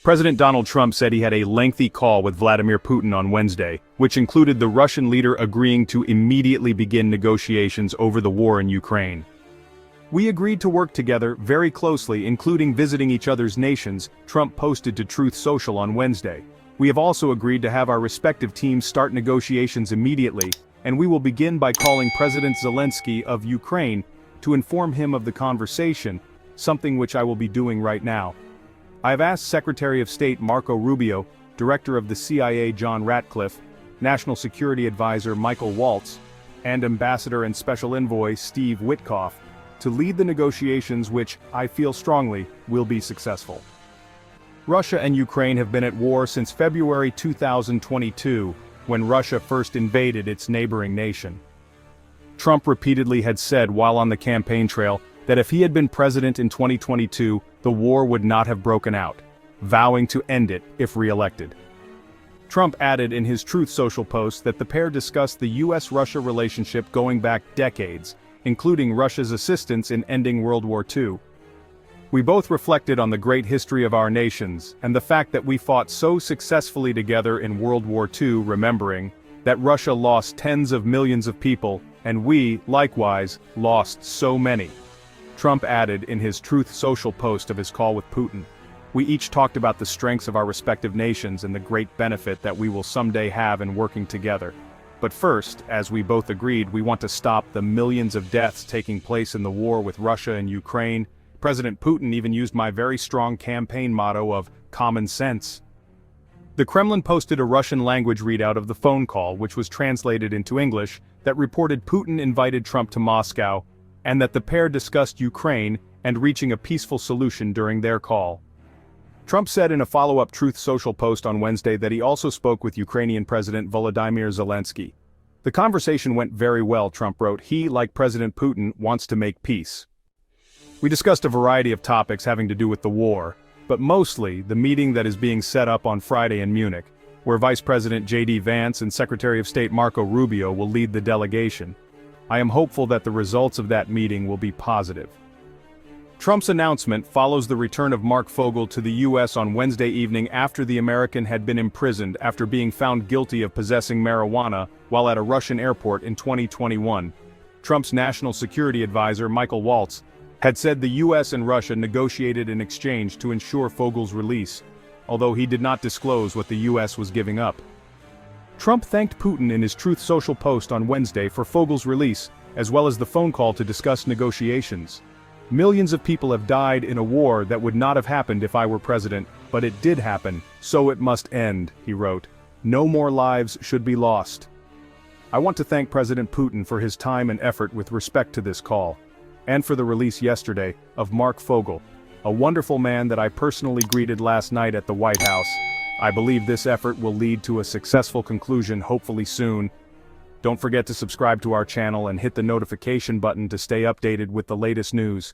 President Donald Trump said he had a lengthy call with Vladimir Putin on Wednesday, which included the Russian leader agreeing to immediately begin negotiations over the war in Ukraine. "We agreed to work together very closely, including visiting each other's nations," Trump posted to Truth Social on Wednesday. "We have also agreed to have our respective teams start negotiations immediately, and we will begin by calling President Zelensky of Ukraine to inform him of the conversation, something which I will be doing right now. I have asked Secretary of State Marco Rubio, Director of the CIA John Ratcliffe, National Security Advisor Michael Waltz, and Ambassador and Special Envoy Steve Witkoff to lead the negotiations which, I feel strongly, will be successful." Russia and Ukraine have been at war since February 2022, when Russia first invaded its neighboring nation. Trump repeatedly had said while on the campaign trail that if he had been president in 2022, the war would not have broken out, vowing to end it if re-elected. Trump added in his Truth Social post that the pair discussed the US-Russia relationship going back decades, including Russia's assistance in ending World War II. "We both reflected on the great history of our nations, and the fact that we fought so successfully together in World War II, remembering that Russia lost tens of millions of people, and we, likewise, lost so many," Trump added in his Truth Social post of his call with Putin. "We each talked about the strengths of our respective nations and the great benefit that we will someday have in working together. But first, as we both agreed, we want to stop the millions of deaths taking place in the war with Russia and Ukraine. President Putin even used my very strong campaign motto of common sense." The Kremlin posted a Russian-language readout of the phone call, which was translated into English, that reported Putin invited Trump to Moscow, and that the pair discussed Ukraine and reaching a peaceful solution during their call. Trump said in a follow-up Truth Social post on Wednesday that he also spoke with Ukrainian President Volodymyr Zelensky. "The conversation went very well," Trump wrote. "He, like President Putin, wants to make peace. We discussed a variety of topics having to do with the war, but mostly the meeting that is being set up on Friday in Munich, where Vice President J.D. Vance and Secretary of State Marco Rubio will lead the delegation. I am hopeful that the results of that meeting will be positive." Trump's announcement follows the return of Mark Fogel to the U.S. on Wednesday evening after the American had been imprisoned after being found guilty of possessing marijuana while at a Russian airport in 2021. Trump's national security advisor Michael Waltz had said the U.S. and Russia negotiated an exchange to ensure Fogel's release, although he did not disclose what the U.S. was giving up. Trump thanked Putin in his Truth Social post on Wednesday for Fogel's release, as well as the phone call to discuss negotiations. "Millions of people have died in a war that would not have happened if I were president, but it did happen, so it must end," he wrote. "No more lives should be lost. I want to thank President Putin for his time and effort with respect to this call, and for the release yesterday of Mark Fogel, a wonderful man that I personally greeted last night at the White House. I believe this effort will lead to a successful conclusion hopefully soon. Don't forget to subscribe to our channel and hit the notification button to stay updated with the latest news."